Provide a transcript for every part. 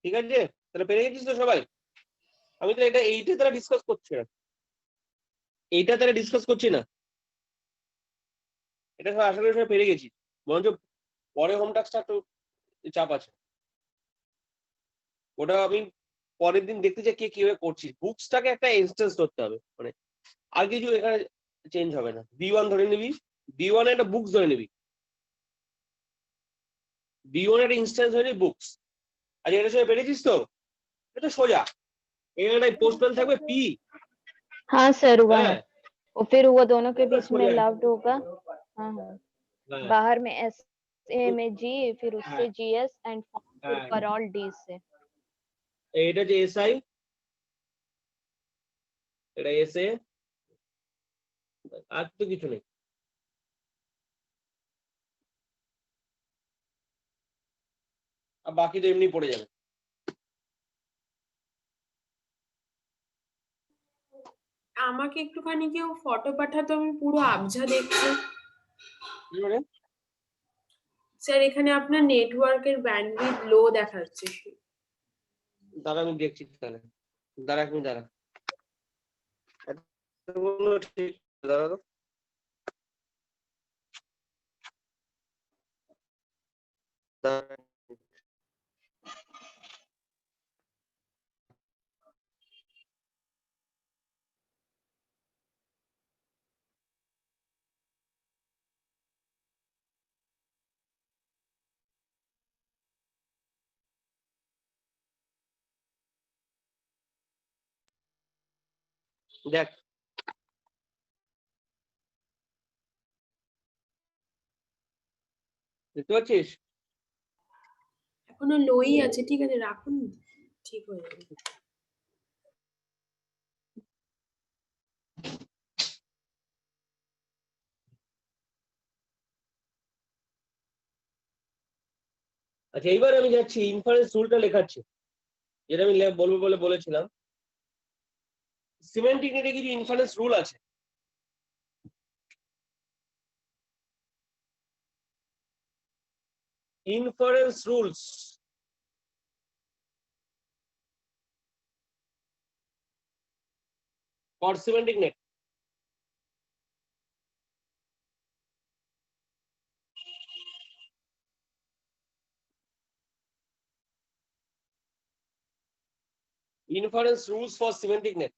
ঠিক আছে, তাহলে পেরে গেছিস তো সবাই? আমি তো এটা এইটা তারা ডিসকাস করছি না, এইটা তারা ডিসকাস করছি না, এটা সব আশা করি সবাই পেরে গেছি। বরঞ্চ পরে হোম টাস্কটা একটু চাপ আছে, ওটা আমি পরের দিন দেখতে চাই কে কিভাবে করছিস। বুকসটাকে একটা ইনস্টেন্স ধরতে হবে, মানে আর কিছু এখানে চেঞ্জ হবে না। B1 ধরে নিবি, B1 একটা বুকস ধরে নিবি, B1 একটা ইনস্টেন্স ধরে নিবি বুকস। আর এটা সবাই পেরেছিস তো? এটা সোজা, এখানে পোস্টম্যান থাকবে পি। हाँ सर हुआ হ্যাঁ है, और फिर वो दोनों के बीच में সোজা लव्ड होगा। हाँ हाँ, হ্যাঁ बाहर में एस ए में जी, फिर হ্যাঁ उससे GS एंड फिर হ্যাঁ, करॉल डी से। এটা যে SI, এটা SA, আর তো কিছু নেই। আর বাকি তো এমনি পড়ে যাবে। আমাকে একটুখানি কেউ ফটো পাঠাতো, আমি পুরো আবঝা দেখছি। কি মানে? স্যার এখানে আপনার নেটওয়ার্কের ব্যান্ডউইথ লো দেখাচ্ছে। দাঁড়া আমি দেখছি তাহলে, দাঁড়া এক মিনিট দাঁড়া। ঠিক দাঁড়া তো। দাঁড়া। দেখ দেখতে পাচ্ছিস? এখনো লোই আছে, ঠিক আছে রাখুন, ঠিক হয়ে যাবে। আচ্ছা এইবার আমি যাচ্ছি ইনফারেন্স রুলটা লেখাচ্ছি, যেটা আমি বলবো বলে বলেছিলাম। সিমেন্টিক নেটে কিছু ইনফারেন্স রুল আছে। Inference rules for semantic net. Inference rules for semantic net.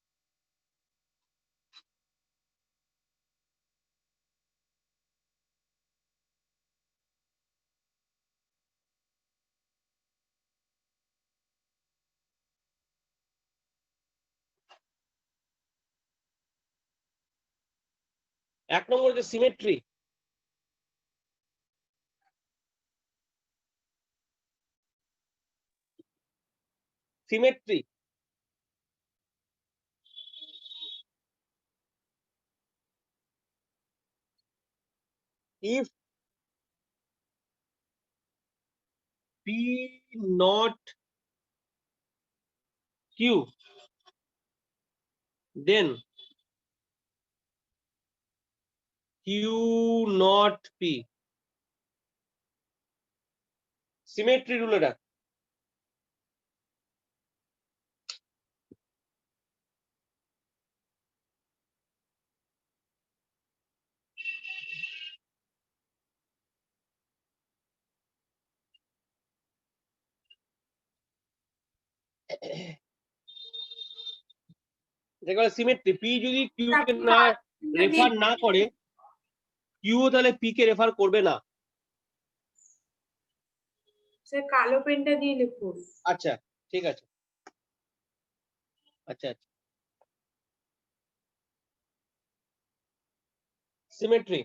এক নম্বর হচ্ছে symmetry. Symmetry if P not Q, then Q not P. Symmetry rule এটা। সিমেট্রি পি যদি কিউ কে না রেফার না করে, কিউ তাহলে পি কে রেফার করবে না। স্যার কালো পেনটা দিয়ে লিখুন। আচ্ছা ঠিক আছে, আচ্ছা আচ্ছা। Symmetry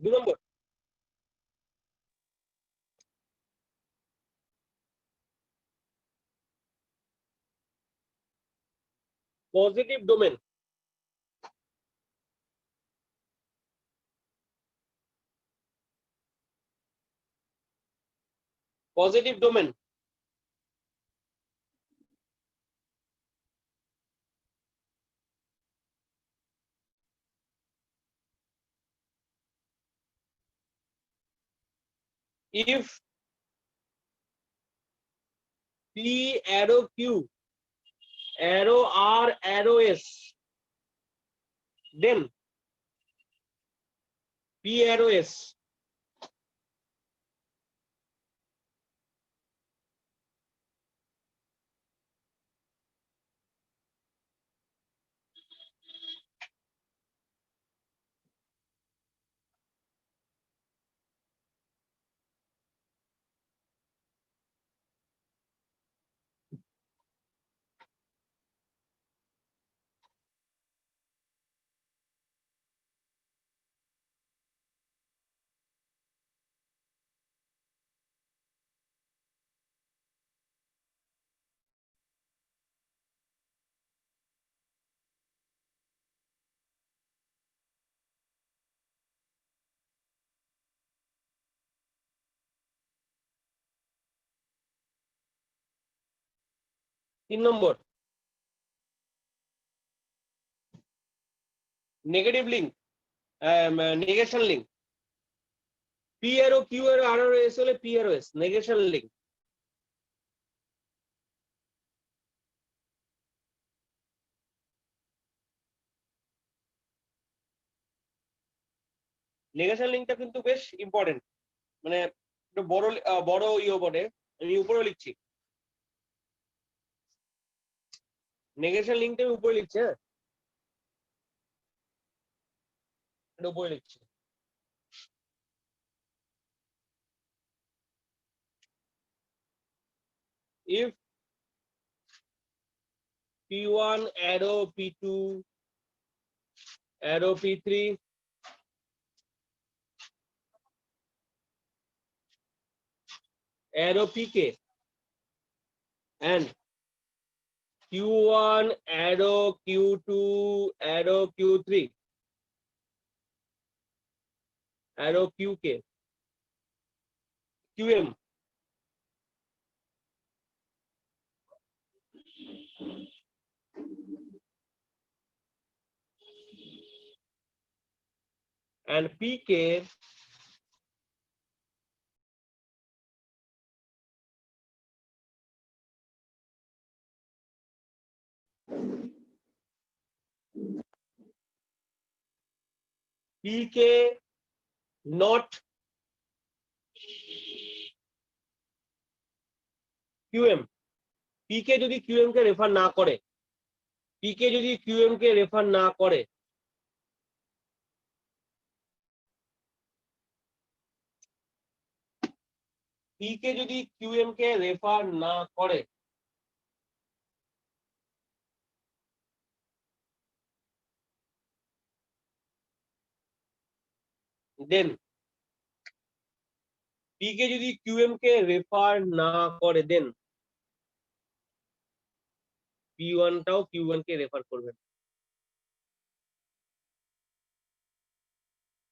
2 number positive domain. Positive domain if P arrow Q arrow R arrow S, then P arrow S তিন নম্বর negative link, negation link. P arrow Q arrow R arrow S হলে P arrow S negation link. Negation লিঙ্কটা কিন্তু বেশ important, মানে একটু বড় বড় ইয়ে বটে, আমি উপরেও লিখছি। নেগেশন লিঙ্কটা আমি উপরে লিখছি, হ্যাঁ এটা উপরে লিখছি। If P1 arrow P2 arrow P3 arrow PK and Q1 arrow Q2 arrow Q3 arrow QK QM and PK PK not QM। PK যদি QM কে রেফার না করে, PK যদি QM কে রেফার না করে, PK যদি QM কে রেফার না করে, দেন PK যদি QM কে রেফার না করে, দেন P1 টাও Q1 কে রেফার করবে।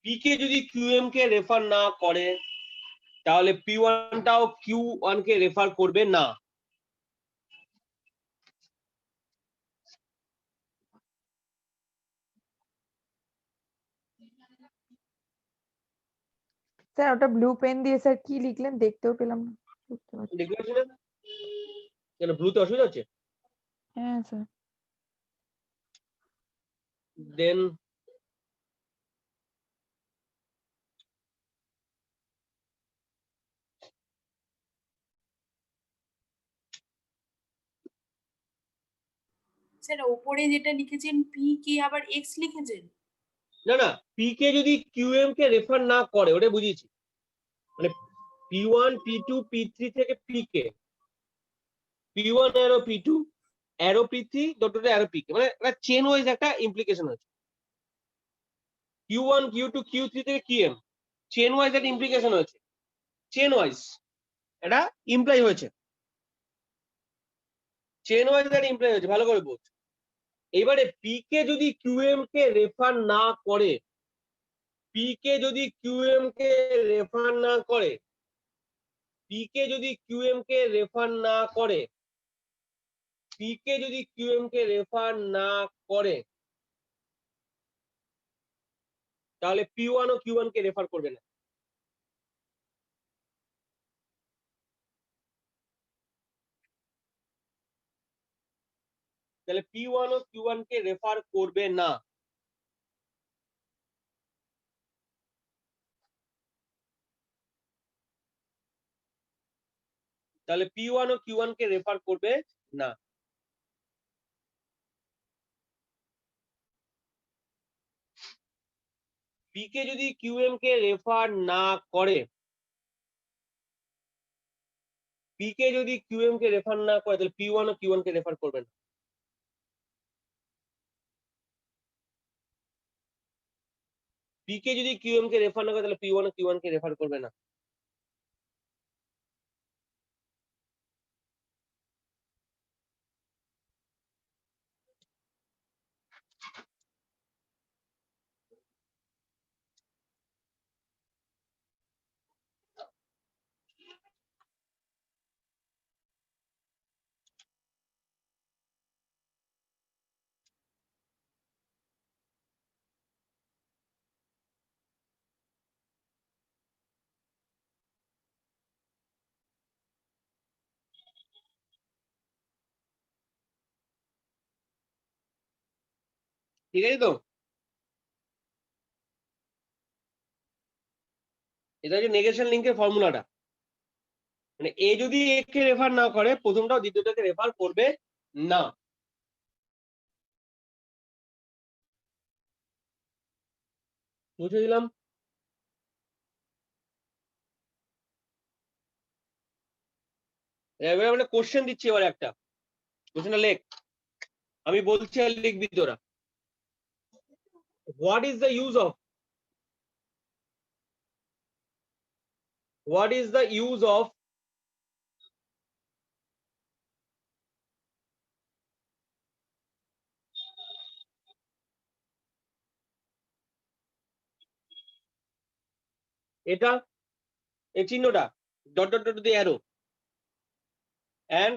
PK যদি QM কে রেফার না করে তাহলে P1 টাও Q1 কে রেফার করবে না। স্যার ওটা ব্লু পেন দিয়ে স্যার কি লিখলেন দেখতেও পেলাম না, বুঝতে পারছি। দেখতে পাচ্ছি না কেন, ব্লুতে অসুবিধা হচ্ছে? হ্যাঁ স্যার। দেন স্যার উপরে যেটা লিখেছেন পি কে আবার এক্স লিখেছেন? না না, PK যদি QM কে রেফার না করে, ওটা বুঝিয়েছি, মানে P1 P2 P3 থেকে PK, P1 arrow P2 arrow P3 dot arrow PK, মানে একটা চেন ওয়াইজ একটা ইমপ্লিকেশন আছে। Q1 Q2 Q3 থেকে QM চেন ওয়াইজ একটা ইমপ্লিকেশন হয়েছে, চেন ওয়াইজ এটা ইমপ্লাই হয়েছে, চেন ওয়াইজ একটা ইমপ্লাই হয়েছে, ভালো করে বুঝ। এবারে পিকে যদি কিউএম কে রেফার না করে, পিকে যদি কিউএম কে রেফার না করে, পিকে যদি কিউএম কে রেফার না করে, পিকে যদি কিউএম কে রেফার না করে, তাহলে P1 ও Q1 কে রেফার করবে না। তাহলে P1 ও Q1 কে রেফার করবে না। তাহলে P1 ও Q1 কে রেফার করবে না। পিকে যদি কিউএম কে রেফার না করে, পিকে যদি কিউএম কে রেফার না করে, তাহলে P1 ও Q1 কে রেফার করবে না। পিকে যদি কিউএম কে রেফার না করে, তাহলে P1 ও Q1 কে রেফার করবে না। ঠিক আছে তো? এটা হচ্ছে নেগেশন লিঙ্কের ফর্মুলাটা। মানে এ যদি এ কে রেফার না করে, প্রথমটাও দ্বিতীয়টাকে রেফার করবে না। বুঝে দিলাম। এবার আমরা কোশ্চেন দিচ্ছি, এবার একটা কোশ্চেনটা লেখ, আমি বলছি আর লিখবি তোরা। What is the use of, what is the use of এটা, এই চিহ্নটা ডট ডট ডট দিয়ে অ্যারো, and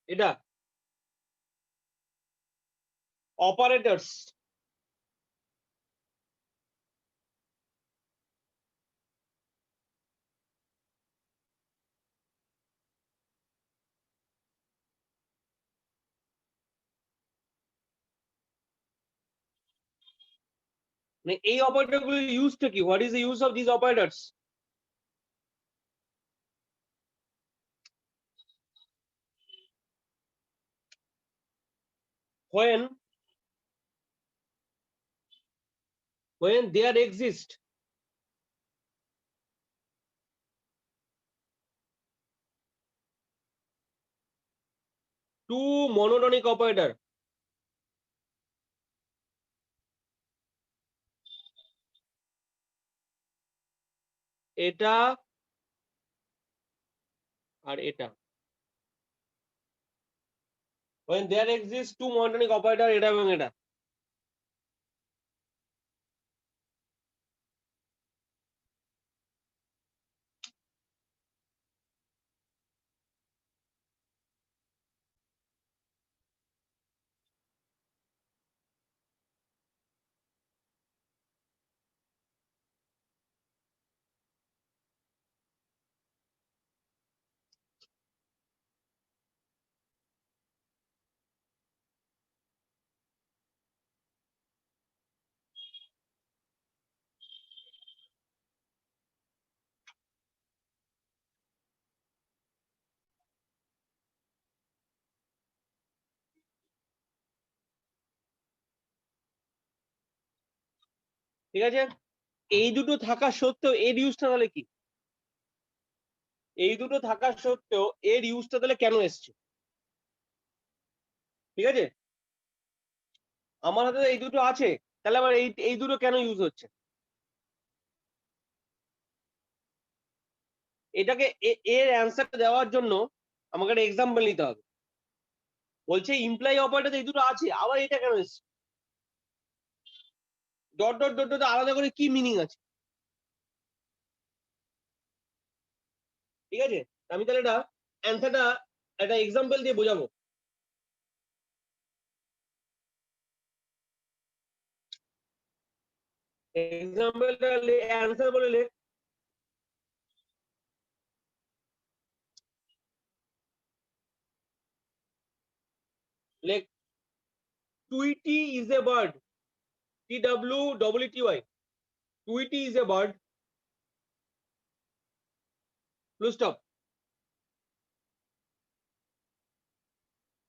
এটা অপারেটরস। মানে এই অপারেটর গুলোর ইউজটা কি, what is the use of this operators? when there exist two monotonic operator, এটা আর এটা, when there exist two monotonic operator, এটা এবং এটা, ঠিক আছে? এই দুটো থাকা সত্ত্বেও এর ইউজটা তাহলে কি? এই দুটো থাকা সত্ত্বেও এর ইউজটা তাহলে কেন এসছে? ঠিক আছে, আমার হাতে এই দুটো আছে, তাহলে আবার এই দুটো কেন ইউজ হচ্ছে? এটাকে এর অ্যান্সার দেওয়ার জন্য আমাকে একটা এক্সাম্পল নিতে হবে। বলছে ইমপ্লাই অপারেটর এই দুটো আছে, আবার এটা কেন এসছে? ডট ডট ডট ডট আলাদা করে কি মিনিং আছে? ঠিক আছে, আমি তাহলে এটা অ্যান্সারটা একটা এক্সাম্পল দিয়ে বোঝাবো। এক্সাম্পলটা অ্যান্সার বলে লেখ। লেখ Tweety is a bird, TWEETY, Tweety is a bird, full stop.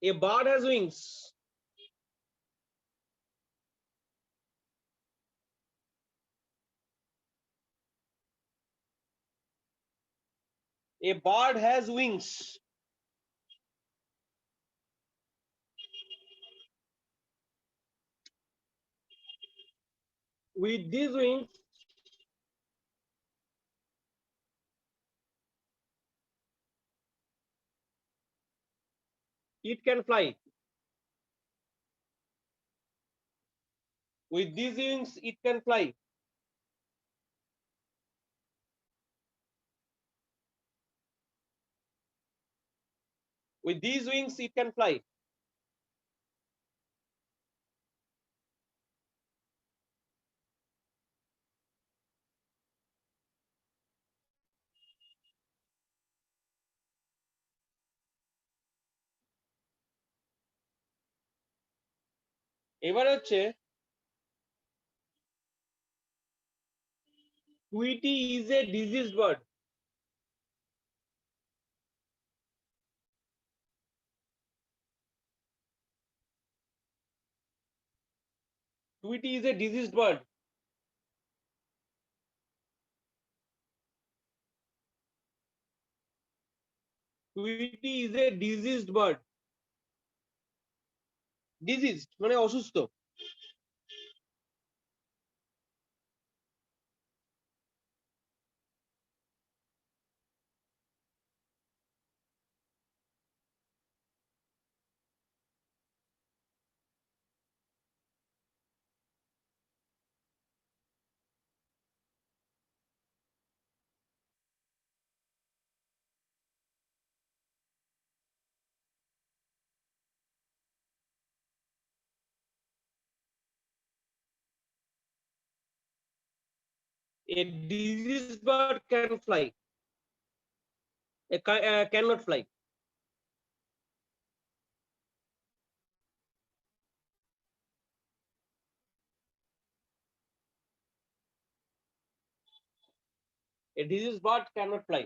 A bird has wings. A bird has wings. With these wings, it can fly. With these wings, it can fly. With these wings, it can fly. এবার হচ্ছে Tweety is a diseased bird. Tweety is a diseased bird. Tweety is a diseased bird. Diseased মানে অসুস্থ। A diseased bird can fly. Cannot fly. A diseased bird cannot fly.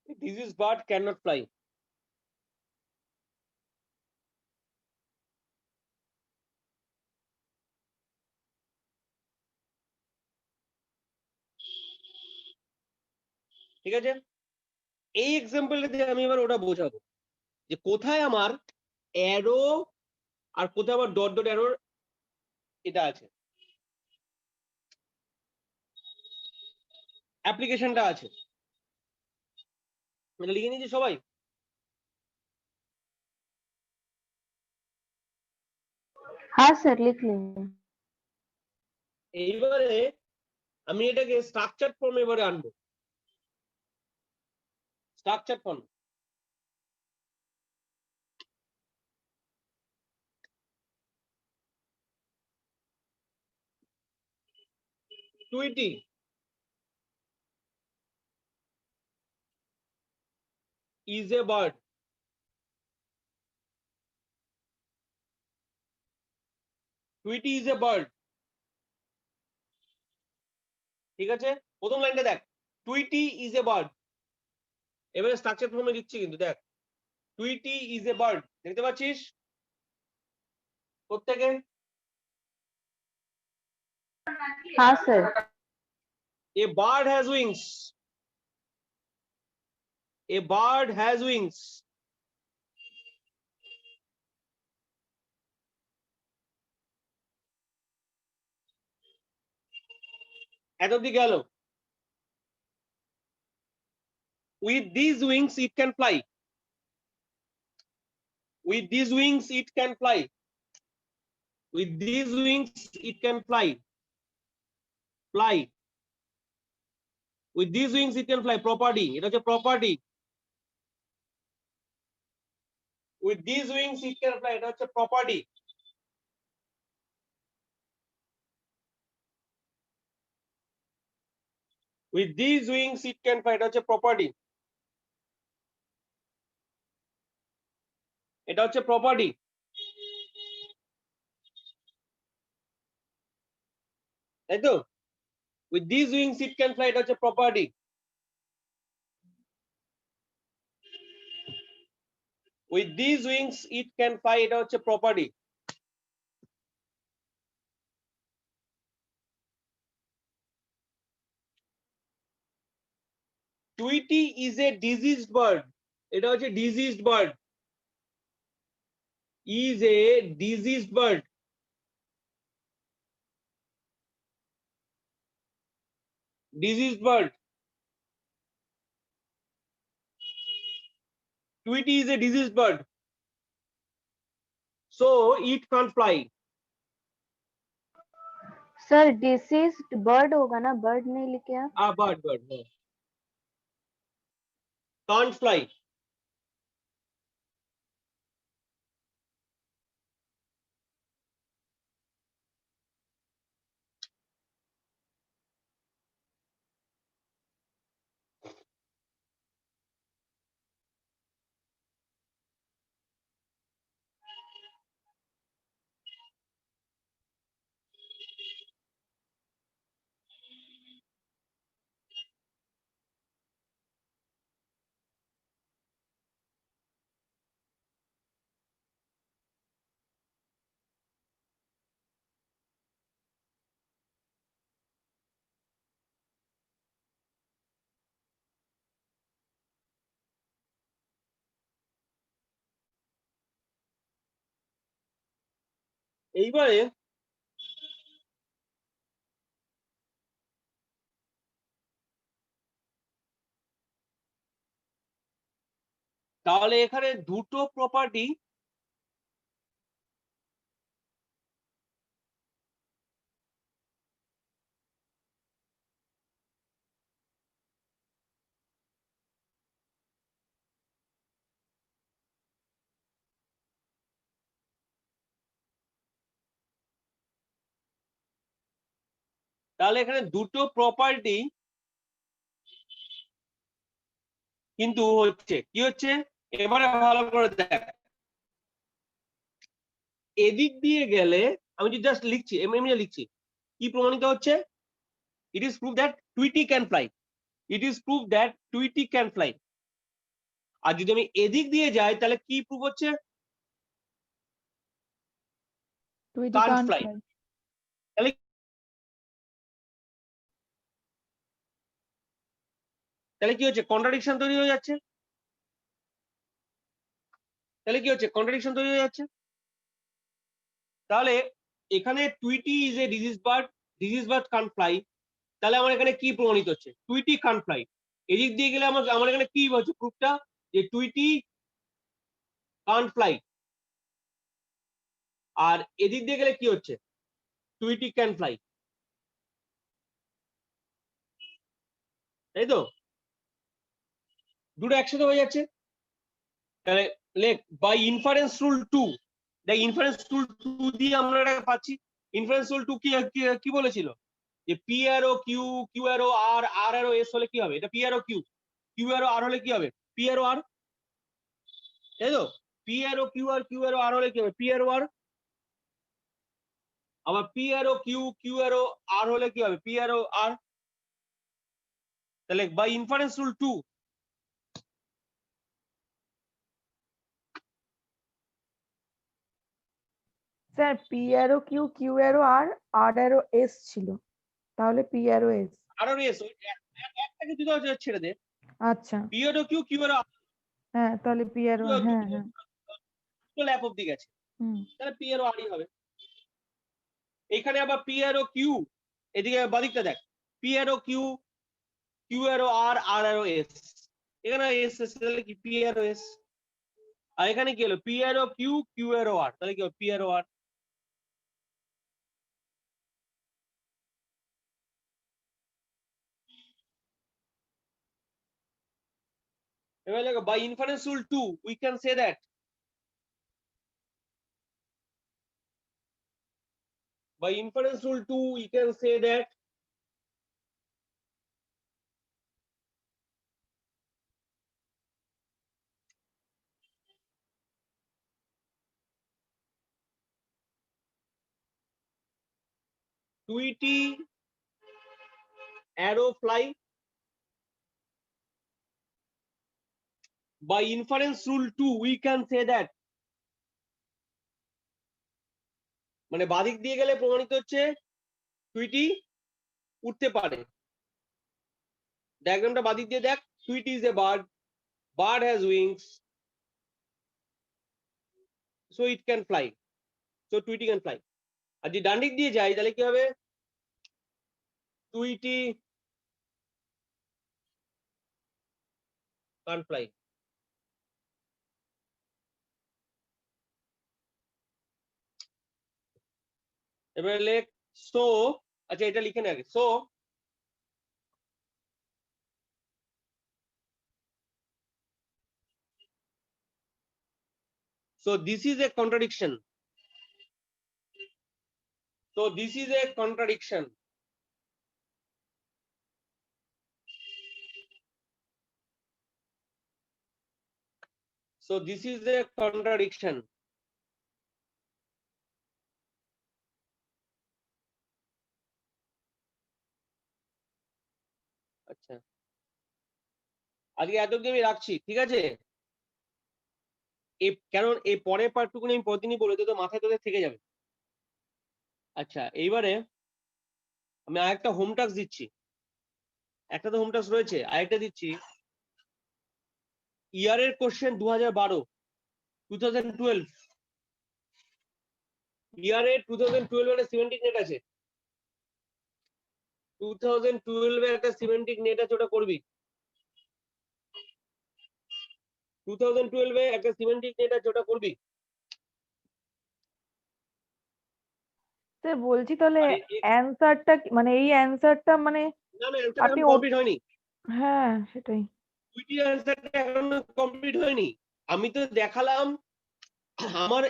A diseased bird cannot fly. ঠিক আছে, এই এক্সাম্পলটা দিয়ে আমি এবার ওটা বোঝাবো যে কোথায় আমার অ্যারো আর কোথায় আমার ডট ডট অ্যারোর এটা আছে, অ্যাপ্লিকেশনটা আছে। এটা লিখে নিয়েছি সবাই? सर लिख लेंगे। এইবারে আমি এটাকে স্ট্রাকচার ফর্ম এবারে আনবো, structure form. Tweety is a bird. Tweety is a bird. ঠিক আছে, প্রথম লাইনটা দেখ, টুইটি is a bird। এবারে স্ট্রাকচার ফর্মে দিচ্ছি কিন্তু দেখ, টুইটি is a bird, দেখতে পাচ্ছিস প্রত্যেকে? हाँ sir. A bird has wings. A bird has wings. এত অব্দি গেল। With these wings it can fly. With these wings it can fly. With these wings it can fly. Fly. With these wings it can fly. Property, এটা হচ্ছে property. With these wings it can fly, এটা হচ্ছে property. With these wings it can fly, এটা হচ্ছে property. এটা হচ্ছে property. তাই তো? With these wings it can fly, এটা হচ্ছে property. With these wings it can fly, এটা হচ্ছে property. Tweety is a diseased bird. এটা হচ্ছে diseased bird. Is a diseased bird. Diseased bird. Tweety is a diseased bird. So it can't fly. Sir deceased bird होगा ना, bird नहीं लिखे आप? Bird. No. Can't fly. এইবারে তাহলে এখানে দুটো প্রপার্টি তাহলে এখানে দুটো প্রপার্টি কিন্তু হচ্ছে কি হচ্ছে, এবারে ভালো করে দেখ, এদিক দিয়ে গেলে আমি যদি জাস্ট লিখছি, এমনি লিখছি, কি প্রমাণিত হচ্ছে? It is prove that Tweety can fly. It is prove that Tweety can fly. আর যদি আমি এদিক দিয়ে যাই তাহলে কি প্রুভ হচ্ছে? Tweety Can't can't fly. fly. তাহলে কি হচ্ছে? কন্ট্রাডিকশন তৈরি হয়ে যাচ্ছে। তাহলে কি হচ্ছে? কন্ট্রাডিকশন তৈরি হয়ে যাচ্ছে। তাহলে এখানে Tweety is a disease bird can't fly, তাহলে আমার এখানে কি প্রমাণিত হচ্ছে? Tweety can't fly. এদিক দিয়ে গেলে আমার এখানে কি হচ্ছে প্রুফটা? যে টুইটি কান্ট ফ্লাই। আর এদিক দিয়ে গেলে কি হচ্ছে, টুইটি ক্যান ফ্লাই, তাই তো? দুটো একসাথে হয়ে যাচ্ছে। তাহলে লেখ বাই ইনফারেন্স রুল 2, দেখ ইনফারেন্স রুল 2 দিয়ে আমরা এটা পাচ্ছি। ইনফারেন্স রুল 2 কি বলেছিল, যে P arrow Q, Q arrow R, R arrow S হলে কি হবে, এটা P arrow Q, Q arrow R হলে কি হবে, পি অ্যারো আর, তাই তো? পি অ্যারো কিউ আর, কিউ অ্যারো আর হলে কি হবে, পি অ্যারো আর। আবার P arrow Q, Q arrow R হলে কি হবে, পি অ্যারো আর। তাহলে by inference rule 2, sir P arrow Q, Q arrow R, R arrow S ছিল, তাহলে পি অ্যারো এস। আর এস একটাকে দুটো ছেড়ে দে, আচ্ছা P arrow Q, Q arrow R, হ্যাঁ, তাহলে পি অ্যারো, হ্যাঁ হ্যাঁ। দুটো ল্যাপ অব্দি গেছে, হুম। তাহলে পি অ্যারো আরই হবে। এখানে আবার পি অ্যারো কিউ, এদিকে বাদিকটা দেখ, P arrow Q, Q arrow R, R arrow S, এখানে এস এস, তাহলে কি পি অ্যারো এস। আর এখানে কি হলো, P arrow Q, Q arrow R, তাহলে কি হবে, পি অ্যারো আর। এবার দেখো by inference rule 2 we can say that, by inference rule 2 we can say that Tweety arrow fly, by inference rule 2 we can say that, মানে বাদিক দিয়ে গেলে প্রমাণিত হচ্ছে টুইটি উঠতে পারে। ডায়াগ্রামটা বাদিক দিয়ে দেখ, Tweety is a bird, bird has wings, so it can fly, so Tweety can fly. আর যদি ডান দিক দিয়ে যাই তাহলে কি হবে, টুইটি ক্যান ফ্লাই। এবারে লেখ সো, আচ্ছা এটা লিখে নে আগে, so this is a contradiction, so this is a contradiction, so this is a contradiction. আচ্ছা আজকে এত অব্দি আমি রাখছি, ঠিক আছে? কারণ এই পরের পার্টটুকু আমি প্রতিদিনই বলে তো মাথায় তোদের থেকে যাবে। আচ্ছা এইবারে আমি আরেকটা হোম টাস্ক দিচ্ছি, একটা তো হোম টাস্ক রয়েছে, আরেকটা দিচ্ছি। ইয়ারের কোশ্চেন 2012, ইয়ারের 2012 এর সিমেন্টিক নেট আছে, 2012 এর একটা সিমেন্টিক নেট আছে, ওটা করবি। 2012 এ একটা সিমেন্টিক নেট আছে, ওটা করবি। স্যার বলছি তাহলে আরে অ্যানসারটা, মানে এই অ্যানসারটা মানে না না, অ্যানসার আপনি এখন কমপ্লিট হয়নি, হ্যাঁ সেটাই। দুইটি অ্যানসারটা এখনো কমপ্লিট হয়নি। আমি তো দেখালাম আমার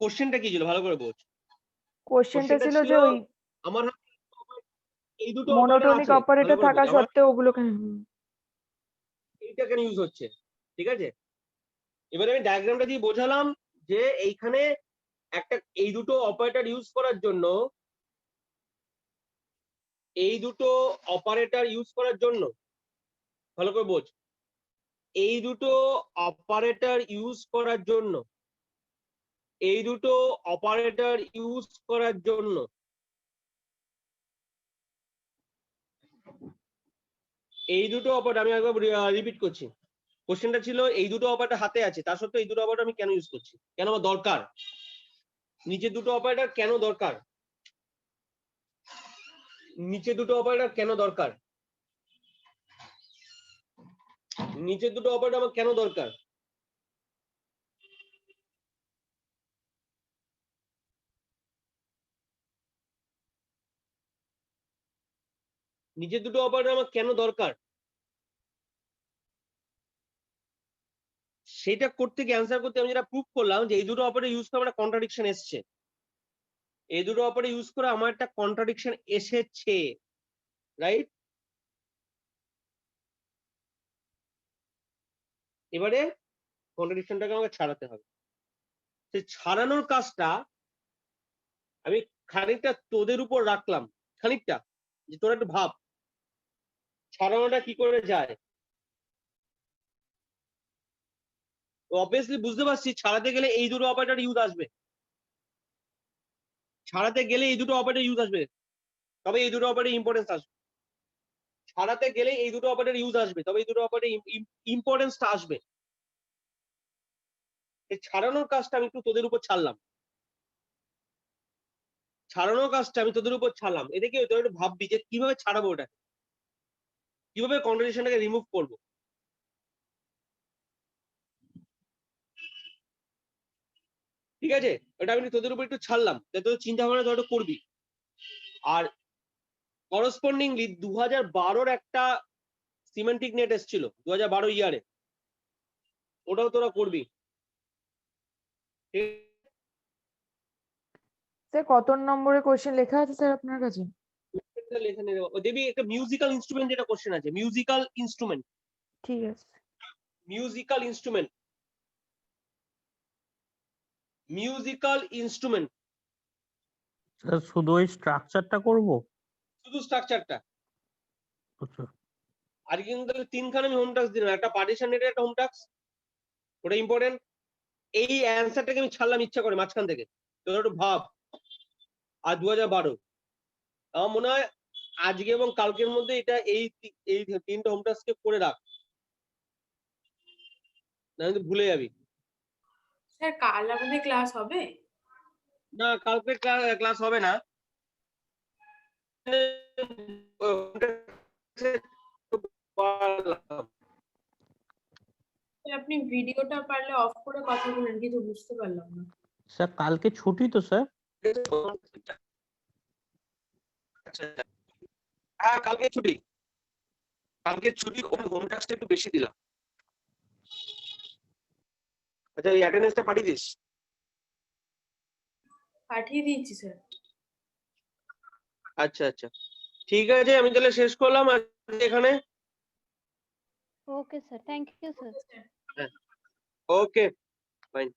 কোশ্চেনটা কি ছিল, ভালো করে বোঝ। কোশ্চেনটা কোশ্চেনটা ছিল ছিল যে ওই আমার এই দুটো অপারেটর মনোটোনিক আছে, ভালো অপারেটর করে থাকা বোঝ, আমার সত্ত্বেও ওগুলোকে এইটা কেন ইউজ হচ্ছে, ঠিক আছে? এবারে আমি ডায়াগ্রামটা দিয়ে বোঝালাম যে এইখানে একটা, এই দুটো অপারেটর ইউজ করার জন্য, এই দুটো অপারেটর ইউজ করার জন্য, ভালো করে বোঝ, এই দুটো অপারেটর ইউজ করার জন্য, এই দুটো অপারেটর ইউজ করার জন্য এই দুটো অপারেটর, আমি একবার রিপিট করছি, কোশ্চেনটা ছিল এই দুটো অপারেটর হাতে আছে, তার সত্ত্বেও এই দুটো অপারেটর আমি কেন ইউজ করছি, কেন আমার দরকার, নিচে দুটো অপারেটর কেন দরকার, নিচে দুটো অপারেটর কেন দরকার, নিচে দুটো অপারেটর আমার কেন দরকার। নিচের দুটো অপারেটর আমার কেন দরকার, সেটা করতে গিয়ে অ্যান্সার করতে আমি যেটা প্রুভ করলাম যে এই দুটো অপারেটর ইউজ করে একটা কন্ট্রাডিকশন এসছে, এই দুটো অপারেটর ইউজ করে আমার একটা কন্ট্রাডিকশন এসেছে, রাইট? এবারে কন্ট্রাডিকশনটাকে আমাকে ছাড়াতে হবে। সেই ছাড়ানোর কাজটা আমি খানিকটা তোদের উপর রাখলাম, খানিকটা, যে তোরা একটু ভাব ছাড়ানোটা কি করে যায়। অবভিয়াসলি বুঝতে পারছি ছাড়াতে গেলে এই দুটো অপারেটর ইউজ আসবে, ছাড়াতে গেলে এই দুটো অপারেটর ইউজ আসবে, তবে এই দুটো অপারেটর ইম্পর্টেন্স আসবে, ছাড়াতে গেলে এই দুটো অপারেটর ইউজ আসবে, তবে এই দুটো অপারেটর ইম্পর্টেন্সটা আসবে। এই ছাড়ানোর কাজটা আমি একটু তোদের উপর ছাড়লাম, ছাড়ানোর কাজটা আমি তোদের উপর ছাড়লাম। এটা কি তোরা একটু ভাববি যে কিভাবে ছাড়াবো, ওটা কিভাবে কন্ট্রাডিকশনটাকে রিমুভ করবো। ঠিক আছে, এটা আমি তোদের উপর একটু ছাড়লাম, তোদের চিন্তা ভাবনা তোরা একটু করবি। আর করসপন্ডিংলি 2012 একটা সিমেন্টিক নেট এসেছিল 2012 ইয়ারে, ওটাও তোরা করবি। স্যার কত নম্বরের কোশ্চেন লেখা আছে স্যার আপনার কাছে? লেখা নেই দেবী, একটা মিউজিক্যাল ইনস্ট্রুমেন্ট যেটা কোশ্চেন আছে, মিউজিক্যাল ইনস্ট্রুমেন্ট, ঠিক আছে musical instrument, musical instrument, sir শুধু ওই স্ট্রাকচারটা করব? শুধু স্ট্রাকচারটা। আচ্ছা আর কিন্তু তাহলে তিনখানে আমি হোম টাস্ক দিলাম, একটা পার্টিশন নেটের একটা হোম টাস্ক, ওটা ইম্পর্টেন্ট। এই অ্যান্সারটাকে আমি ছাড়লাম ইচ্ছা করে মাঝখান থেকে, তোরা একটু ভাব। আর 2012 আমার মনে হয় আজকে এবং কালকের মধ্যে এটা এই তিনটা হোম টাস্ককে করে রাখ, না কিন্তু ভুলে যাবি। স্যার কাল আমাদের ক্লাস হবে? না, কালকে ক্লাস হবে না। স্যার আপনি ভিডিওটা পারলে অফ করে কথা বলেন, কিন্তু বুঝতে পারলাম না। স্যার কালকে ছুটি তো স্যার? হ্যাঁ কালকে ছুটি, কালকে ছুটি, ওই হোম টাস্কটা একটু বেশি দিলাম। আচ্ছা এই অ্যাটেন্ডেন্সটা পাঠিয়ে দিস। পাঠিয়ে দিয়েছি স্যার। আচ্ছা আচ্ছা ঠিক আছে, আমি তাহলে শেষ করলাম আর এখানে। Okay, sir. Thank you, sir. Okay fine.